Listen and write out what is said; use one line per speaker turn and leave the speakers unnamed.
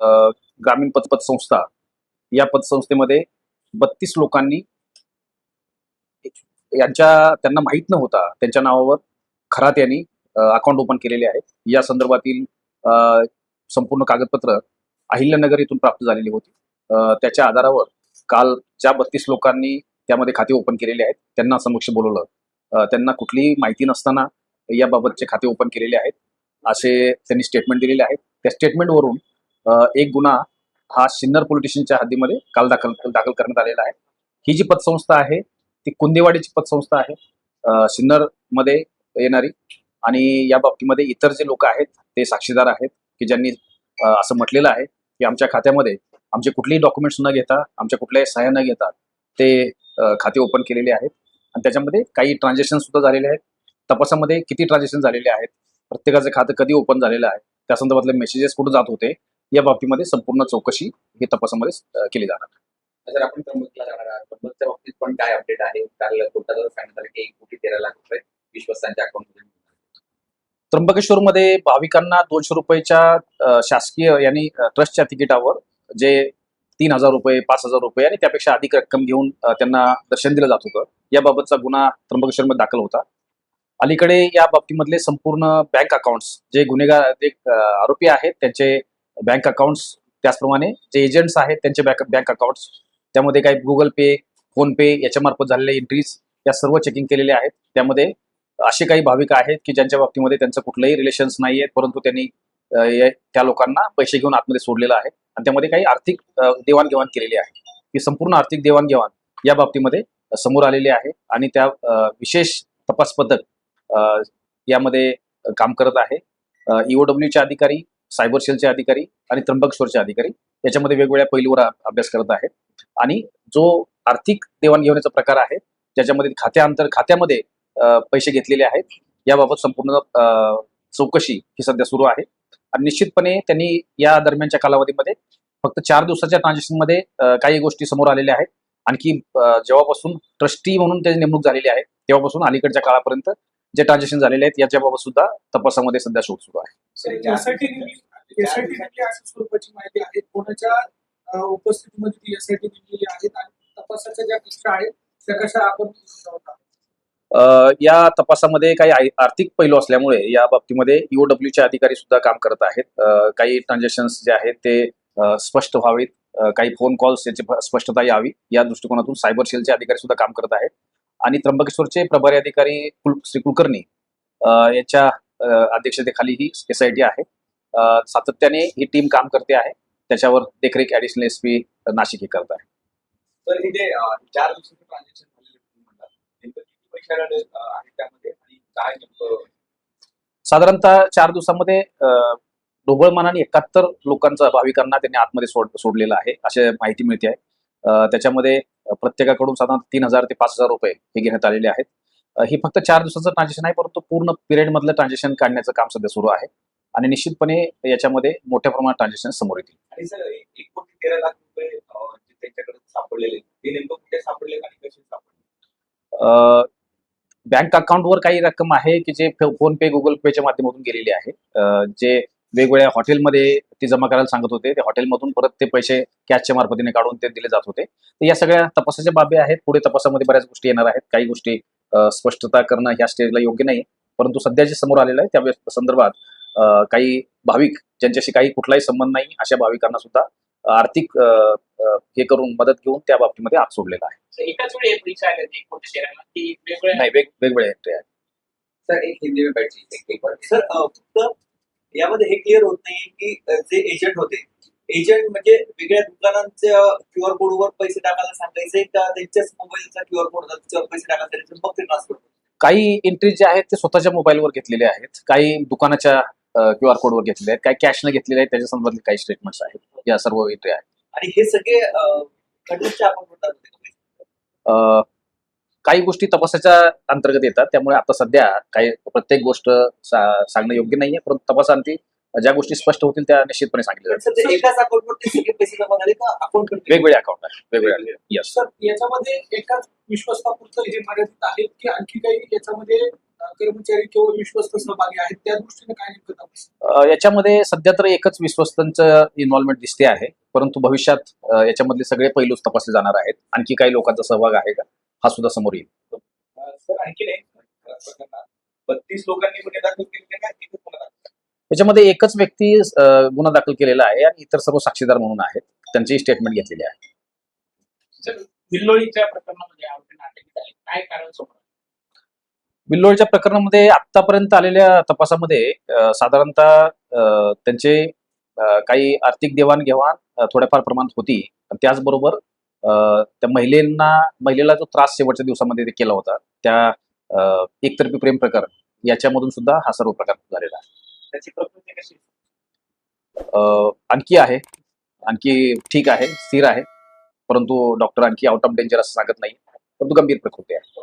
ग्रामीण पतसंस्था या पतसंस्थेमध्ये 32 लोकांनी त्यांना माहीत न होता त्यांच्या नावावर खरात यांनी अकाउंट ओपन केलेले आहेत. या संदर्भातील संपूर्ण कागदपत्र अहिल्यानगर येथून प्राप्त झालेली होती. त्याच्या आधारावर काल ज्या 32 लोकांनी त्यामध्ये खाते ओपन केलेले आहेत त्यांना समक्ष बोलवलं. त्यांना कुठलीही माहिती नसताना याबाबतचे खाते ओपन केलेले आहेत असे त्यांनी स्टेटमेंट दिलेले आहेत. त्या स्टेटमेंटवरून एक गुन्हा हा सिन्नर पोलीस स्टेशनच्या हद्दीमध्ये काल दाखल करण्यात आलेला आहे. ही जी पतसंस्था आहे ती कुंदेवाडीची पतसंस्था आहे, सिन्नर मध्ये येणारी. आणि या बाबतीमध्ये इतर जे लोक आहेत ते साक्षीदार आहेत की ज्यांनी असं म्हटलेलं आहे की आमच्या खात्यामध्ये आमचे कुठलेही डॉक्युमेंट्स न घेता, आमच्या कुठल्याही सह्या न घेता ते खाते ओपन केलेले आहेत. आणि त्याच्यामध्ये काही ट्रान्झॅक्शन सुद्धा झालेले आहेत. तपासामध्ये किती ट्रान्झॅक्शन झालेले आहेत, प्रत्येकाचं खातं कधी ओपन झालेलं आहे, त्या संदर्भातले मेसेजेस कुठे जात होते, या बाबतीमध्ये संपूर्ण चौकशी ही तपासामध्ये केली जाणार.
जर आपण त्र्यंबकला जाणार आहात, त्र्यंबकच्या बाबतीत पण काय अपडेट आहे? काल कोर्टात सांगण्यात आलं की 1,13,00,000 रुपये विश्वस्तांच्या अकाउंटमध्ये.
त्र्यंबकेश्वरमध्ये भाविकांना 200 रुपयाच्या शासकीय यांनी ट्रस्टच्या तिकिटावर जे 3,000 रुपये, 5,000 रुपये आणि त्यापेक्षा अधिक रक्कम घेऊन त्यांना दर्शन दिलं जात होतं. याबाबतचा गुन्हा त्र्यंबकेश्वरमध्ये दाखल होता. अलीकडे या बाबतीमधले संपूर्ण बँक अकाउंट्स जे गुन्हेगार जे आरोपी आहेत त्यांचे बँक अकाउंट्स, त्याचप्रमाणे जे एजंट्स आहेत त्यांचे बँक अकाउंट्स, त्यामध्ये काही गुगल पे, फोन पे याच्या मार्फत झालेल्या एंट्रीज या सर्व चेकिंग केलेल्या आहेत. त्यामध्ये असे काही भाविक आहेत की ज्यांच्या बाबतीमध्ये त्यांचं कुठलंही रिलेशन्स नाही आहेत, परंतु त्यांनी त्या लोकांना पैसे घेऊन आतमध्ये सोडलेलं आहे आणि त्यामध्ये काही आर्थिक देवाणघेवाण केलेली आहे. ही संपूर्ण आर्थिक देवाणघेवाण या बाबतीमध्ये समोर आलेली आहे आणि त्या विशेष तपास पथक यामध्ये काम करत आहे. EOWचे अधिकारी, सायबर सेलचे अधिकारी आणि त्र्यंबकेश्वरचे अधिकारी याच्यामध्ये वेगवेगळ्या पैलूवर अभ्यास करत आहेत. आणि जो आर्थिक देवाणघेवाणीचा प्रकार आहे ज्याच्यामध्ये खात्यामध्ये पैसे घेतलेले आहेत याबाबत संपूर्ण चौकशी ही सध्या सुरू आहे. आणि निश्चितपणे त्यांनी या दरम्यानच्या कालावधीमध्ये फक्त 4 दिवसाच्या ट्रान्झॅक्शनमध्ये काही गोष्टी समोर आलेल्या आहेत. आणखी जेव्हापासून ट्रस्टी म्हणून त्याची नेमणूक झालेली आहे तेव्हापासून अलीकडच्या काळापर्यंत जे ट्रान्झॅक्शन झालेले आहेत याच्याबाबत सुद्धा तपासामध्ये सध्या शोध सुरू आहे.
स्वरूपाची माहिती आहे, कोणाच्या उपस्थितीमध्ये यासाठी नेमलेली आहेत आणि तपासाच्या ज्या कक्षा आहेत त्या कशा आपण
या तपासामध्ये काही आर्थिक पैलू असल्यामुळे या बाबतीमध्ये EOWचे अधिकारी सुद्धा काम करत आहेत. काही ट्रान्झॅक्शन्स जे आहेत ते स्पष्ट व्हावेत, काही फोन कॉल्स याची स्पष्टता यावी या दृष्टिकोनातून सायबर सेलचे अधिकारी सुद्धा काम करत आहेत. आणि त्र्यंबकेश्वरचे प्रभारी अधिकारी श्री कुलकर्णी यांच्या अध्यक्षतेखाली ही SIT आहे. सातत्याने ही टीम काम करते आहे. त्याच्यावर देखरेख ऍडिशनल SP नाशिक हे करत आहे.
तर इथे 4 दिवसाचं ट्रान्झॅक्शन
साधारणतः 4 दिवसामध्ये ढोबळ मनाने 71 लोकांचा भाविकांना त्यांनी आतमध्ये सोडलेलं आहे अशी माहिती मिळते आहे. त्याच्यामध्ये प्रत्येकाकडून साधारण 3,000 ते 5,000 रुपये हे घेण्यात आलेले आहेत. ही फक्त 4 दिवसाचं ट्रान्झॅक्शन आहे, परंतु पूर्ण पिरियड मधलं ट्रान्झॅक्शन काढण्याचं काम सध्या सुरू आहे आणि निश्चितपणे याच्यामध्ये मोठ्या प्रमाणात ट्रान्झॅक्शन समोर येतील.
आणि सर 1,13,00,000 रुपये त्यांच्याकडे सापडलेले ते नेमकं कुठे सापडले आणि कसे सापडले?
बँक अकाउंटवर काही रक्कम आहे की जे फोन पे, गुगल पेच्या माध्यमातून गेलेली आहे. जे वेगवेगळ्या हॉटेलमध्ये ते जमा करायला सांगत होते, त्या हॉटेलमधून परत ते पैसे कॅशच्या मार्फतीने काढून ते दिले जात होते. तर या सगळ्या तपासाच्या बाबी आहेत. पुढे तपासामध्ये बऱ्याच गोष्टी येणार आहेत. काही गोष्टी स्पष्टता करणं ह्या स्टेजला योग्य नाही, परंतु सध्या जे समोर आलेलं आहे त्या संदर्भात काही भाविक ज्यांच्याशी काही कुठलाही संबंध नाही अशा भाविकांना सुद्धा आर्थिक हे करून मदत घेऊन त्या बाबतीमध्ये आत सोडलेला आहे.
एकाच वेळी पैसे आले
नाही, वेगवेगळे एंट्री आहेत.
सर एक हिंदी में बैठिए सर, फक्त यामध्ये हे क्लिअर होत नाही की जे एजंट होते, एजंट म्हणजे वेगळ्या दुकानांच्या QR कोडवर पैसे टाकायला सांगायचे का त्यांच्याच मोबाईलचा QR कोड त्याच्यावर पैसे टाकायचे मग ते ट्रान्सफर?
काही एंट्री जे आहेत ते स्वतःच्या मोबाईलवर घेतलेले आहेत, काही दुकानाच्या QR कोडवर घेतलेले आहेत, काही कॅशने घेतलेले आहेत, त्याच्या संदर्भातले काही स्टेटमेंट्स आहेत. या सर्व एंट्री आहेत.
आणि हे सगळे घटनेच्या आपण
काही गोष्टी तपासाच्या अंतर्गत येतात, त्यामुळे आता सध्या काही प्रत्येक गोष्ट सांगणं योग्य नाहीये, परंतु तपासांती ज्या गोष्टी स्पष्ट होतील त्या निश्चितपणे सांगितल्या जातील.
एकाच अकाउंटवरती सगळे पैसे जमा झाले का अकाउंट
वेगवेगळे अकाउंट आहेत, वेगवेगळे. यस
सर, याच्यामध्ये एकाच विश्वस्तापुरतं हे मर्यादित आहे की आणखी काही याच्यामध्ये कर्मचारी किंवा विश्वस्त सहभागी आहेत त्या दृष्टीने काय नेमकं तपास?
याच्यामध्ये सध्या तर एकच विश्वस्तांचं इन्व्हॉल्वमेंट दिसते आहे, परंतु भविष्यात याच्यामधले सगळे पैलूच तपासले जाणार आहेत. आणखी काही लोकांचा सहभाग आहे का हा सुद्धा समोर येईल.
सर आणखी नाही प्रकरणात 32 लोकांनी गुन्हे दाखल केलेले का किती गुन्हा दाखल?
याच्यामध्ये एकच व्यक्ती गुन्हा दाखल केलेला आहे आणि इतर सर्व साक्षीदार म्हणून आहेत, त्यांची स्टेटमेंट घेतलेली आहे.
सर बिल्लोळीच्या प्रकरणामध्ये आरोपी अटक झाले, काय कारण समोर आलं?
बिल्लोळच्या प्रकरणामध्ये आतापर्यंत आलेल्या तपासामध्ये साधारणतः त्यांचे काही आर्थिक देवाणघेवाण थोड्याफार प्रमाणात होती. त्याचबरोबर त्या महिलेला जो त्रास शेवटच्या दिवसामध्ये ते केला होता, त्या एकतर्फी प्रेम प्रकरण याच्यामधून सुद्धा हा सर्व प्रकार झालेला आहे.
त्याची प्रकृती कशी?
आणखी आहे, आणखी ठीक आहे, स्थिर आहे, परंतु डॉक्टर आणखी आउट ऑफ डेंजर असं सांगत नाही, परंतु गंभीर प्रकृती आहे.